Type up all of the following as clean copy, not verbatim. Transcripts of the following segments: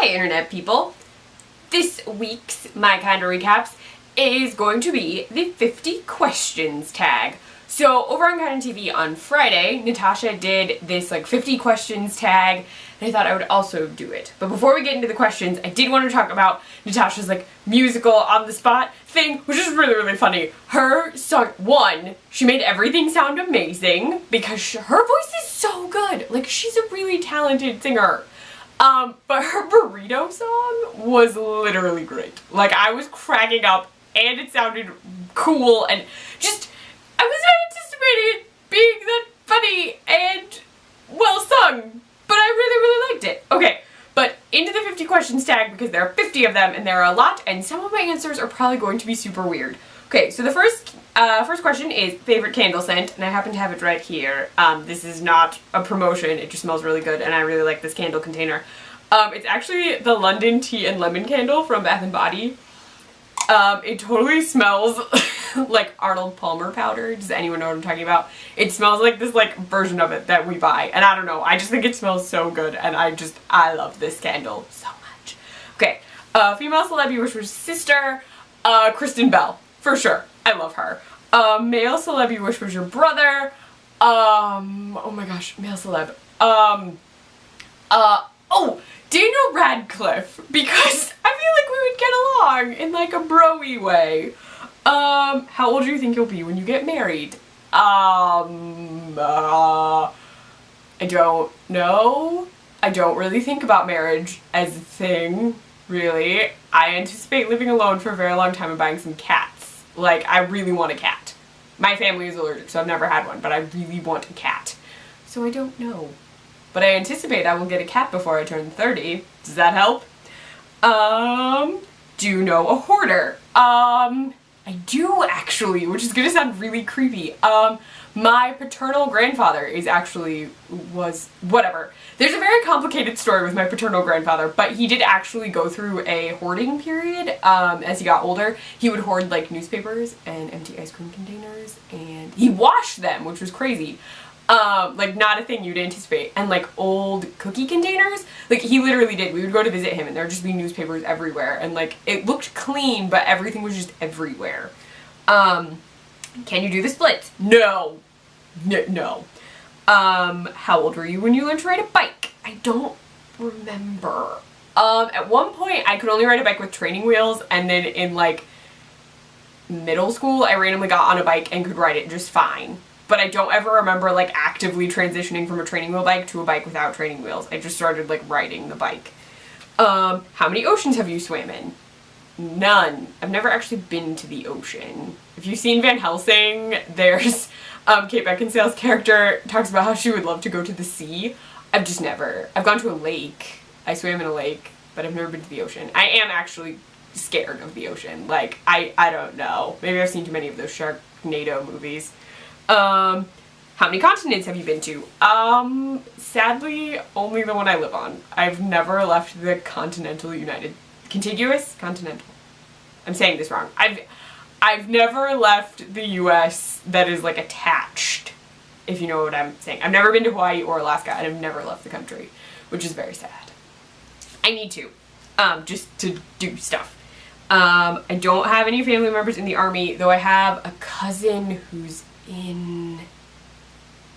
Hi internet people! This week's My Kinda Recaps is going to be the 50 questions tag. So over on KindaTV on Friday, Natasha did this like 50 questions tag, and I thought I would also do it. But before we get into the questions, I did want to talk about Natasha's like musical on the spot thing, which is really funny. Her song, one, she made everything sound amazing because her voice is so good. Like, she's a really talented singer. But her Burrito song was literally great. Like, I was cracking up and it sounded cool and just, I was not anticipating it being that funny and well sung, but I really liked it. Okay, but into the 50 questions tag because there are 50 of them and there are a lot and some of my answers are probably going to be super weird. Okay, so the first question is favorite candle scent, and I happen to have it right here. This is not a promotion, it just smells really good and I really like this candle container. It's actually the London Tea and Lemon candle from Bath & Body. It totally smells like Arnold Palmer powder. Does anyone know what I'm talking about? It smells like this like version of it that we buy, and I don't know, I just think it smells so good and I love this candle so much. Okay, female celeb you wish was sister, Kristen Bell. For sure. I love her. Male celeb you wish was your brother. Oh my gosh, male celeb. Oh, Daniel Radcliffe, because I feel like we would get along in like a bro-y way. How old do you think you'll be when you get married? I don't know. I don't really think about marriage as a thing, really. I anticipate living alone for a very long time and buying some cats. Like, I really want a cat. My family is allergic, so I've never had one, but I really want a cat. So I don't know. But I anticipate I will get a cat before I turn 30. Does that help? Do you know a hoarder? I do actually, which is gonna sound really creepy. My paternal grandfather whatever. There's a very complicated story with my paternal grandfather, but he did actually go through a hoarding period as he got older. He would hoard like newspapers and empty ice cream containers, and he washed them, which was crazy. Like not a thing you'd anticipate. And like old cookie containers, like he literally did. We would go to visit him and there'd just be newspapers everywhere, and like it looked clean, but everything was just everywhere. Can you do the splits? No. No. How old were you when you learned to ride a bike? I don't remember. At one point I could only ride a bike with training wheels, and then in like middle school I randomly got on a bike and could ride it just fine. But I don't ever remember like actively transitioning from a training wheel bike to a bike without training wheels. I just started like riding the bike. How many oceans have you swam in? None. I've never actually been to the ocean. If you've seen Van Helsing, there's Kate Beckinsale's character talks about how she would love to go to the sea. I've just never. I've gone to a lake. I swam in a lake, but I've never been to the ocean. I am actually scared of the ocean. Like, I don't know. Maybe I've seen too many of those Sharknado movies. How many continents have you been to? Sadly, only the one I live on. I've never left the contiguous? Continental. I'm saying this wrong. I've never left the US that is like attached, if you know what I'm saying. I've never been to Hawaii or Alaska, and I've never left the country, which is very sad. I need to, just to do stuff. I don't have any family members in the Army, though I have a cousin who's in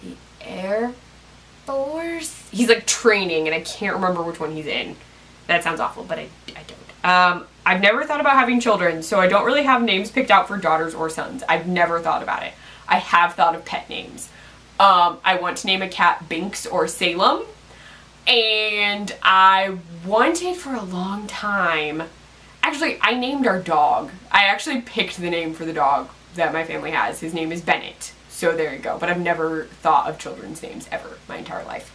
the Air Force. He's like training and I can't remember which one he's in. That sounds awful, but I don't. I've never thought about having children, so I don't really have names picked out for daughters or sons. I've never thought about it. I have thought of pet names. I want to name a cat Binks or Salem, and I wanted for a long time. Actually, I named our dog. I actually picked the name for the dog that my family has. His name is Bennett. So there you go. But I've never thought of children's names ever my entire life.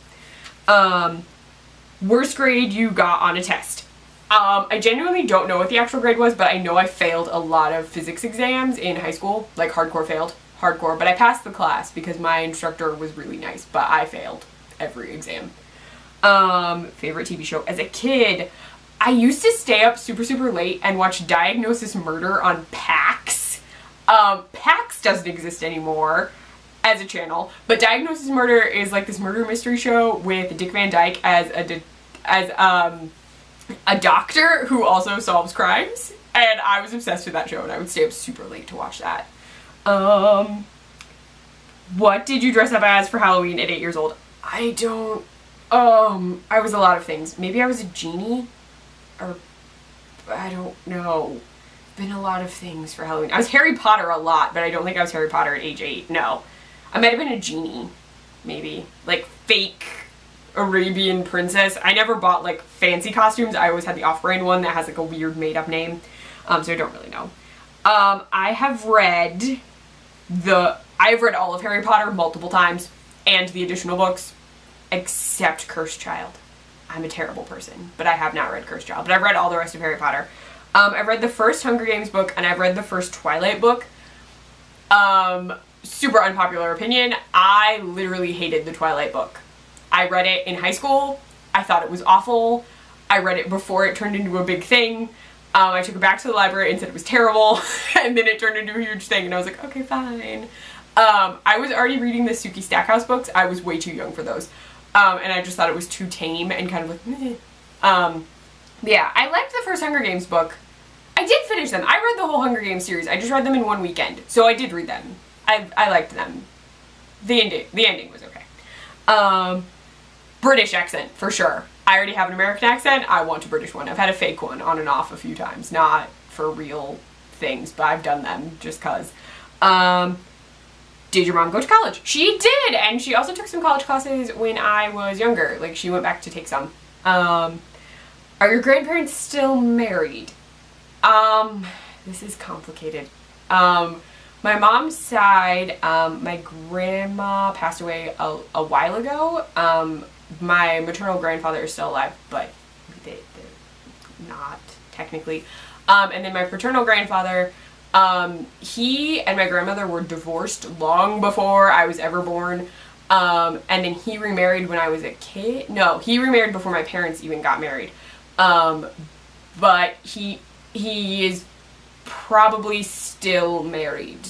Worst grade you got on a test. I genuinely don't know what the actual grade was, but I know I failed a lot of physics exams in high school. Like hardcore failed. Hardcore. But I passed the class because my instructor was really nice, but I failed every exam. Favorite TV show as a kid. I used to stay up super late and watch Diagnosis Murder on PAX. PAX doesn't exist anymore as a channel, but Diagnosis Murder is like this murder mystery show with Dick Van Dyke as a doctor who also solves crimes, and I was obsessed with that show, and I would stay up super late to watch that. What did you dress up as for Halloween at 8 years old? I was a lot of things. Maybe I was a genie, or I don't know. Been a lot of things for Halloween. I was Harry Potter a lot, but I don't think I was Harry Potter at age 8. No. I might have been a genie, maybe. Like, fake Arabian princess. I never bought, like, fancy costumes. I always had the off-brand one that has, like, a weird made-up name. So I don't really know. I've read all of Harry Potter multiple times, and the additional books, except Cursed Child. I'm a terrible person, but I have not read Cursed Child. But I've read all the rest of Harry Potter. I've read the first Hunger Games book, and I've read the first Twilight book. Super unpopular opinion, I literally hated the Twilight book. I read it in high school. I thought it was awful. I read it before it turned into a big thing. I took it back to the library and said it was terrible, and then it turned into a huge thing, and I was like, okay, fine. I was already reading the Suki Stackhouse books. I was way too young for those. And I just thought it was too tame and kind of like, meh. Yeah, I liked the first Hunger Games book. I did finish them. I read the whole Hunger Games series. I just read them in one weekend, so I did read them. I liked them. The ending was okay. British accent, for sure. I already have an American accent. I want a British one. I've had a fake one on and off a few times. Not for real things, but I've done them just cause. Did your mom go to college? She did, and she also took some college classes when I was younger. Like, she went back to take some. Are your grandparents still married? This is complicated. My mom's side, my grandma passed away a while ago. My maternal grandfather is still alive, but they're not technically. And then my paternal grandfather, he and my grandmother were divorced long before I was ever born. And then he remarried when I was a kid. No, he remarried before my parents even got married. But he is probably still married.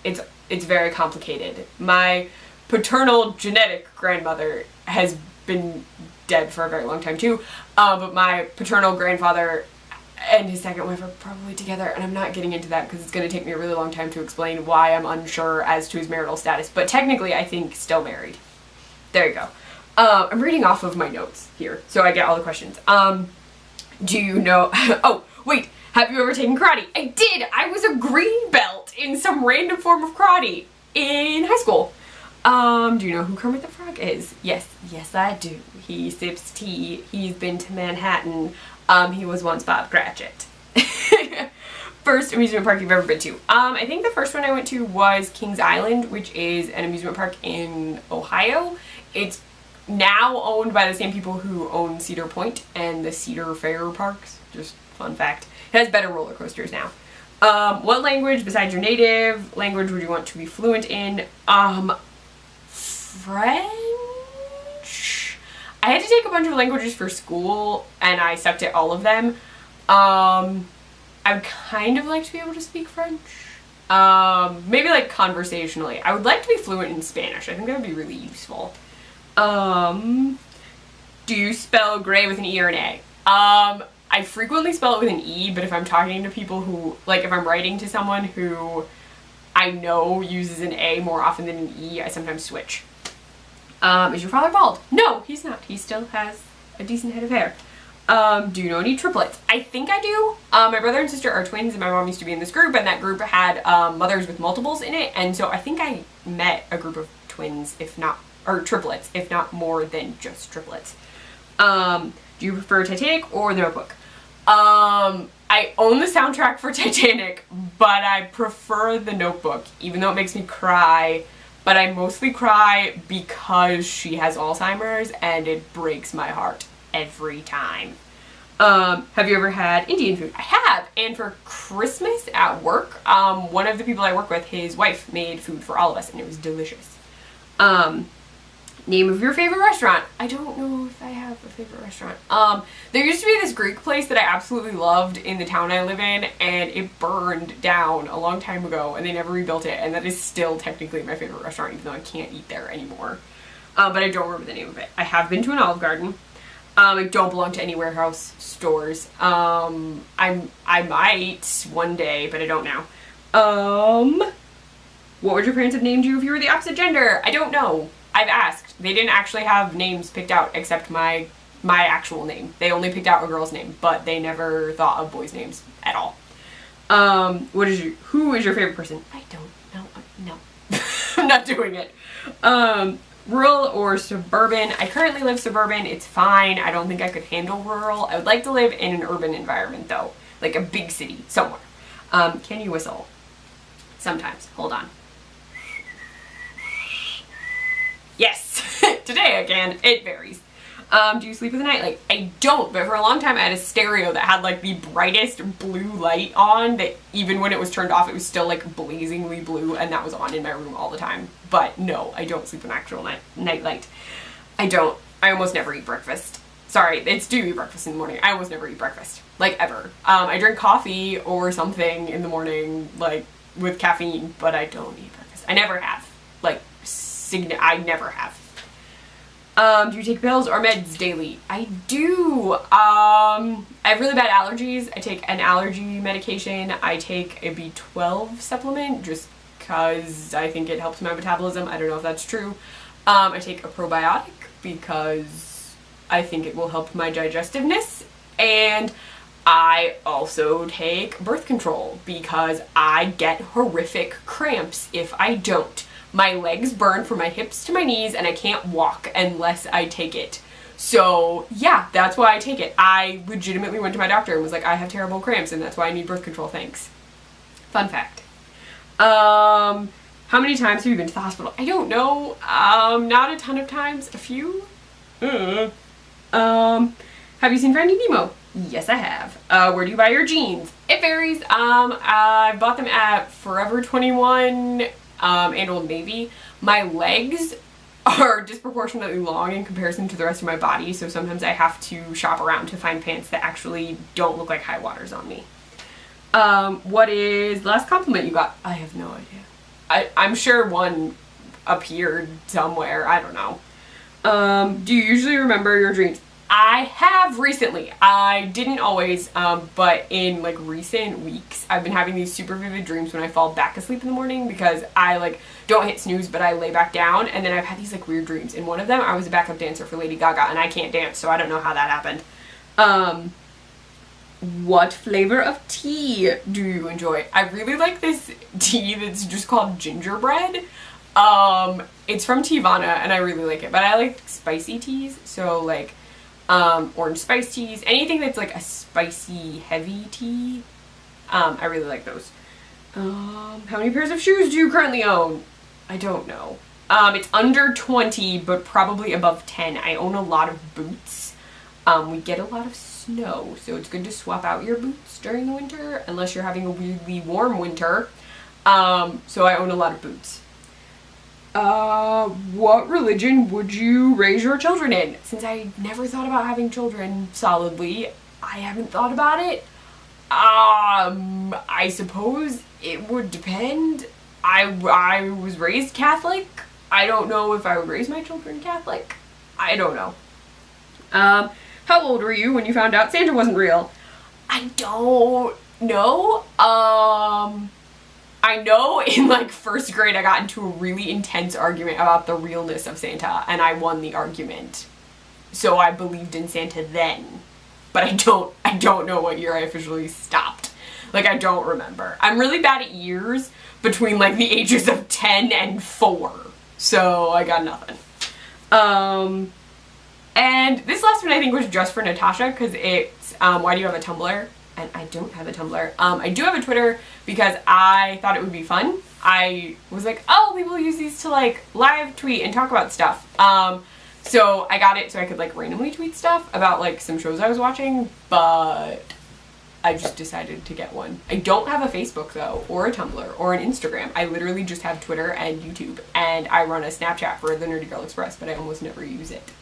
It's very complicated. My paternal genetic grandmother has been dead for a very long time too. But my paternal grandfather and his second wife are probably together, and I'm not getting into that because it's going to take me a really long time to explain why I'm unsure as to his marital status. But technically, I think still married. There you go. I'm reading off of my notes here, so I get all the questions. Do you know... Oh, wait. Have you ever taken karate? I did! I was a green belt in some random form of karate in high school. Do you know who Kermit the Frog is? Yes, I do. He sips tea. He's been to Manhattan. He was once Bob Cratchit. First amusement park you've ever been to? I think the first one I went to was Kings Island, which is an amusement park in Ohio. It's now owned by the same people who own Cedar Point and the Cedar Fair parks. Just fun fact. It has better roller coasters now. What language besides your native language would you want to be fluent in? French? I had to take a bunch of languages for school, and I sucked at all of them. I would kind of like to be able to speak French. Maybe like conversationally. I would like to be fluent in Spanish. I think that would be really useful. Do you spell gray with an E or an A? I frequently spell it with an E, but if I'm talking to people who, like if I'm writing to someone who I know uses an A more often than an E, I sometimes switch. Is your father bald? No, he's not. He still has a decent head of hair. Do you know any triplets? I think I do. My brother and sister are twins, and my mom used to be in this group, and that group had mothers with multiples in it, and so I think I met a group of twins, if not, or triplets, if not more than just triplets. Do you prefer Titanic or The Notebook? I own the soundtrack for Titanic, but I prefer The Notebook, even though it makes me cry. But I mostly cry because she has Alzheimer's, and it breaks my heart every time. Have you ever had Indian food? I have, and for Christmas at work, one of the people I work with, his wife made food for all of us, and it was delicious. Name of your favorite restaurant? I don't know if I have a favorite restaurant. There used to be this Greek place that I absolutely loved in the town I live in, and it burned down a long time ago, and they never rebuilt it, and that is still technically my favorite restaurant, even though I can't eat there anymore. But I don't remember the name of it. I have been to an Olive Garden. I don't belong to any warehouse stores. I might one day, but I don't now. What would your parents have named you if you were the opposite gender? I don't know. I've asked. They didn't actually have names picked out except my actual name. They only picked out a girl's name, but they never thought of boys' names at all. Who is your favorite person? I don't know. No. I'm not doing it. Rural or suburban? I currently live suburban. It's fine. I don't think I could handle rural. I would like to live in an urban environment though. Like a big city somewhere. Can you whistle? Sometimes. Hold on. Yes! Today I can. It varies. Do you sleep with a nightlight? I don't, but for a long time I had a stereo that had like the brightest blue light on that even when it was turned off it was still like blazingly blue, and that was on in my room all the time. But no, I don't sleep with an actual nightlight. I don't. I almost never eat breakfast. Sorry, it's do eat breakfast in the morning. I almost never eat breakfast. Like ever. I drink coffee or something in the morning like with caffeine, but I don't eat breakfast. I never have. Like, I never have. Do you take pills or meds daily? I do. I have really bad allergies. I take an allergy medication. I take a B12 supplement just because I think it helps my metabolism. I don't know if that's true. I take a probiotic because I think it will help my digestiveness. And I also take birth control because I get horrific cramps if I don't. My legs burn from my hips to my knees and I can't walk unless I take it. So yeah, that's why I take it. I legitimately went to my doctor and was like, I have terrible cramps and that's why I need birth control, thanks. Fun fact. How many times have you been to the hospital? I don't know. Not a ton of times. A few? Have you seen Finding Nemo? Yes, I have. Where do you buy your jeans? It varies. I bought them at Forever 21 and Old Navy. My legs are disproportionately long in comparison to the rest of my body, so sometimes I have to shop around to find pants that actually don't look like high waters on me. What is the last compliment you got? I have no idea. I'm sure one appeared somewhere. I don't know. Do you usually remember your dreams? I have recently. I didn't always, but in like recent weeks, I've been having these super vivid dreams when I fall back asleep in the morning because I like don't hit snooze, but I lay back down, and then I've had these like weird dreams. In one of them, I was a backup dancer for Lady Gaga, and I can't dance, so I don't know how that happened. What flavor of tea do you enjoy? I really like this tea that's just called gingerbread. It's from Teavana, and I really like it, but I like spicy teas, so like orange spice teas, anything that's like a spicy heavy tea. I really like those. How many pairs of shoes do you currently own? I don't know. It's under 20 but probably above 10. I own a lot of boots. We get a lot of snow, so it's good to swap out your boots during the winter unless you're having a weirdly warm winter. So I own a lot of boots. What religion would you raise your children in? Since I never thought about having children solidly, I haven't thought about it. I suppose it would depend. I was raised Catholic. I don't know if I would raise my children Catholic. I don't know. How old were you when you found out Santa wasn't real? I don't know. I know in like first grade I got into a really intense argument about the realness of Santa, and I won the argument. So I believed in Santa then, but I don't know what year I officially stopped. Like I don't remember. I'm really bad at years between like the ages of 10 and 4. So I got nothing. And this last one I think was just for Natasha because it's why do you have a Tumblr? And I don't have a Tumblr. I do have a Twitter because I thought it would be fun. I was like, oh, people use these to like live tweet and talk about stuff. So I got it so I could like randomly tweet stuff about like some shows I was watching, but I just decided to get one. I don't have a Facebook though, or a Tumblr, or an Instagram. I literally just have Twitter and YouTube, and I run a Snapchat for the Nerdy Girl Express, but I almost never use it.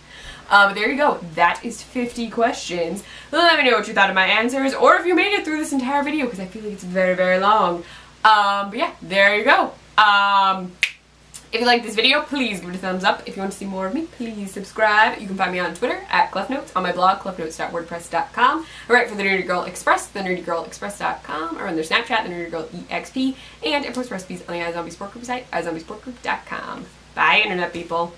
There you go. That is 50 questions. Let me know what you thought of my answers, or if you made it through this entire video, because I feel like it's very, very long. But yeah, there you go. If you like this video, please give it a thumbs up. If you want to see more of me, please subscribe. You can find me on Twitter at ClefNotes, on my blog, clefnotes.wordpress.com. I write for the Nerdy Girl Express, thenerdygirlexpress.com. I run their Snapchat, the Nerdy Girl EXP, and I post recipes on the iZombie Sport Group site, iZombiesportgroup.com. Bye, Internet people.